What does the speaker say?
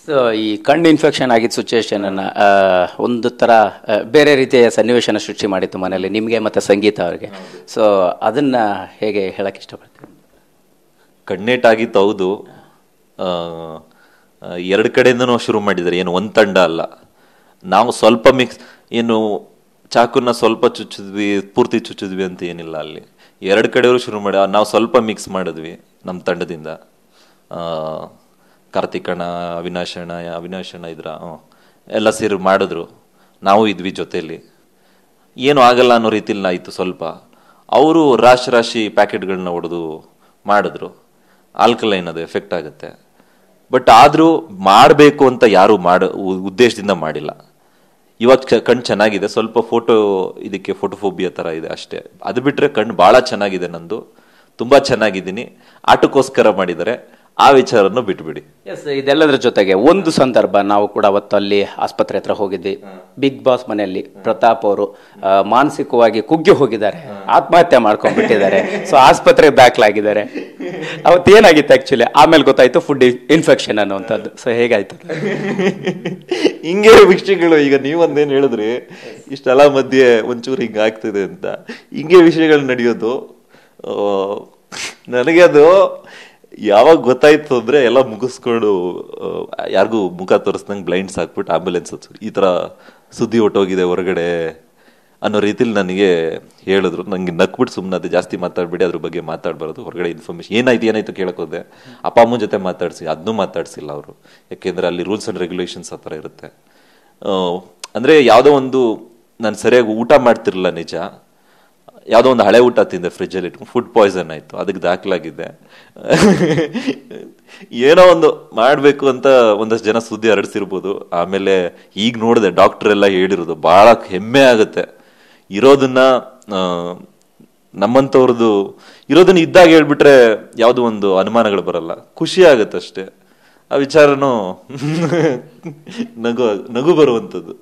So ಈ ಕಣ್ಣು infection ಆಗಿದ್ದ ಸಿಚುವೇಶನನ್ನು ಒಂದು ಥರ ಬೇರೆ ರೀತಿಯ ಸನ್ನಿವೇಶನ ಸೃಷ್ಟಿ ಮಾಡಿತ್ತು ಮನೆಯಲ್ಲಿ ನಿಮಗೆ ಮತ್ತು ಸಂಗೀತ ಅವ್ರಿಗೆ. ಸೊ ಅದನ್ನು ಹೇಗೆ ಹೇಳಕ್ಕೆ ಇಷ್ಟಪಡ್ತೀನಿ? ಕಣ್ಣೇಟಾಗಿತ್ತು ಹೌದು. ಎರಡು ಕಡೆಯಿಂದನೂ ಶುರು ಮಾಡಿದ್ದಾರೆ, ಏನು ಒಂದು ತಂಡ ಅಲ್ಲ. ನಾವು ಸ್ವಲ್ಪ ಮಿಕ್ಸ್, ಏನು ಚಾಕುನ ಸ್ವಲ್ಪ ಚುಚ್ಚಿದ್ವಿ, ಪೂರ್ತಿ ಚುಚ್ಚಿದ್ವಿ ಅಂತ ಏನಿಲ್ಲ. ಅಲ್ಲಿ ಎರಡು ಕಡೆಯವರು ಶುರು ಮಾಡಿ ನಾವು ಸ್ವಲ್ಪ ಮಿಕ್ಸ್ ಮಾಡಿದ್ವಿ ನಮ್ಮ ತಂಡದಿಂದ. ಕಾರ್ತಿಕಣ್ಣ, ಅವಿನಾಶಣ್ಣ ಇದ್ರ ಎಲ್ಲ ಸೇರಿ ಮಾಡಿದ್ರು. ನಾವು ಇದ್ವಿ ಜೊತೆಯಲ್ಲಿ. ಏನು ಆಗಲ್ಲ ಅನ್ನೋ ರೀತಿಲಿ ಆಯಿತು. ಸ್ವಲ್ಪ ಅವರು ರಾಶಿ ಪ್ಯಾಕೆಟ್ಗಳನ್ನ ಹೊಡೆದು ಮಾಡಿದ್ರು. ಆಲ್ಕಲೈನ್ ಅದು ಎಫೆಕ್ಟ್ ಆಗುತ್ತೆ. ಬಟ್ ಆದರೂ ಮಾಡಬೇಕು ಅಂತ ಯಾರು ಉದ್ದೇಶದಿಂದ ಮಾಡಿಲ್ಲ. ಇವಾಗ ಕಣ್ಣು ಚೆನ್ನಾಗಿದೆ, ಸ್ವಲ್ಪ ಇದಕ್ಕೆ ಫೋಟೋಫೋಬಿಯಾ ಥರ ಇದೆ ಅಷ್ಟೇ. ಅದು ಬಿಟ್ಟರೆ ಕಣ್ಣು ಭಾಳ ಚೆನ್ನಾಗಿದೆ, ನಂದು ತುಂಬ ಚೆನ್ನಾಗಿದ್ದೀನಿ. ಆಟಕ್ಕೋಸ್ಕರ ಮಾಡಿದ್ದಾರೆ, ಆ ವಿಚಾರನ್ನು ಬಿಟ್ಬಿಡಿ. ಎಸ್, ಇದೆಲ್ಲದರ ಜೊತೆಗೆ ಒಂದು ಸಂದರ್ಭ ನಾವು ಕೂಡ ಅವತ್ತು ಅಲ್ಲಿ ಆಸ್ಪತ್ರೆ ಹತ್ರ ಹೋಗಿದ್ವಿ. ಬಿಗ್ ಬಾಸ್ ಮನೆಯಲ್ಲಿ ಪ್ರತಾಪ್ ಅವರು ಮಾನಸಿಕವಾಗಿ ಕುಗ್ಗಿ ಹೋಗಿದ್ದಾರೆ, ಆತ್ಮಹತ್ಯೆ ಮಾಡ್ಕೊಂಡ್ಬಿಟ್ಟಿದ್ದಾರೆ. ಸೊ ಆಸ್ಪತ್ರೆಗೆ ದಾಖಲಾಗಿದ್ದಾರೆ. ಅವತ್ತು ಏನಾಗಿತ್ತು ಆಕ್ಚುಲಿ? ಆಮೇಲೆ ಗೊತ್ತಾಯ್ತು ಫುಡ್ ಇನ್ಫೆಕ್ಷನ್ ಅನ್ನುವಂಥದ್ದು. ಸೊ ಹೇಗಾಯ್ತು? ಹಿಂಗೆ ವಿಷಯಗಳು ಈಗ ನೀವೊಂದೇನು ಹೇಳಿದ್ರಿ, ಇಷ್ಟೆಲ್ಲ ಮಧ್ಯೆ ಒಂಚೂರು ಹಿಂಗೆ ಆಗ್ತಿದೆ ಅಂತ. ಹಿಂಗೆ ವಿಷಯಗಳು ನಡೆಯೋದು. ನನಗೆ ಅದು ಯಾವಾಗ ಗೊತ್ತಾಯ್ತು ಅಂದ್ರೆ ಎಲ್ಲ ಮುಗಿಸ್ಕೊಂಡು ಯಾರಿಗೂ ಮುಖ ತೋರಿಸ್ದಂಗೆ ಬ್ಲೈಂಡ್ಸ್ ಹಾಕ್ಬಿಟ್ಟು ಆಂಬುಲೆನ್ಸ್ ಈ ಥರ ಸುದ್ದಿ ಹೊಟ್ಟೋಗಿದೆ ಹೊರಗಡೆ ಅನ್ನೋ ರೀತಿಲಿ ನನಗೆ ಹೇಳಿದ್ರು. ನನಗೆ ನಕ್ಬಿಟ್ಟು ಸುಮ್ಮನೆ ಅದು ಜಾಸ್ತಿ ಮಾತಾಡ್ಬಿಡಿ, ಅದ್ರ ಬಗ್ಗೆ ಮಾತಾಡಬಾರ್ದು, ಹೊರಗಡೆ ಇನ್ಫಾರ್ಮೇಶನ್ ಏನಾಯ್ತು ಕೇಳಕೋದೆ. ಅಪ್ಪ ಅಮ್ಮನ ಜೊತೆ ಮಾತಾಡಿಸಿ, ಅದನ್ನೂ ಮಾತಾಡ್ಸಿಲ್ಲ ಅವರು. ಯಾಕೆಂದ್ರೆ ಅಲ್ಲಿ ರೂಲ್ಸ್ ಆ್ಯಂಡ್ ರೆಗ್ಯುಲೇಷನ್ಸ್ ಆ ಥರ ಇರುತ್ತೆ. ಅಂದರೆ ಯಾವುದೋ ಒಂದು ನಾನು ಸರಿಯಾಗಿ ಊಟ ಮಾಡ್ತಿರಲಿಲ್ಲ ನಿಜ. ಯಾವುದೋ ಒಂದು ಹಳೆ ಊಟ ತಿಂದೆ ಫ್ರಿಜ್ಜಲ್ಲಿ ಇಟ್ಕೊಂಡು, ಫುಡ್ ಪಾಯ್ಸನ್ ಆಯಿತು, ಅದಕ್ಕೆ ದಾಖಲಾಗಿದ್ದೆ. ಏನೋ ಒಂದು ಮಾಡಬೇಕು ಅಂತ ಒಂದಷ್ಟು ಜನ ಸುದ್ದಿ ಹರಡಿಸಿರ್ಬೋದು. ಆಮೇಲೆ ಈಗ ನೋಡಿದೆ ಡಾಕ್ಟರ್ ಎಲ್ಲ ಹೇಳಿರೋದು ಭಾಳ ಹೆಮ್ಮೆ ಆಗುತ್ತೆ. ಇರೋದನ್ನ ನಮ್ಮಂಥವ್ರದ್ದು ಇರೋದನ್ನ ಇದ್ದಾಗ ಹೇಳ್ಬಿಟ್ರೆ ಯಾವುದೋ ಒಂದು ಅನುಮಾನಗಳು ಬರಲ್ಲ, ಖುಷಿ ಆಗುತ್ತೆ ಅಷ್ಟೇ. ಆ ವಿಚಾರನೂ ನಗು ಬರುವಂಥದ್ದು.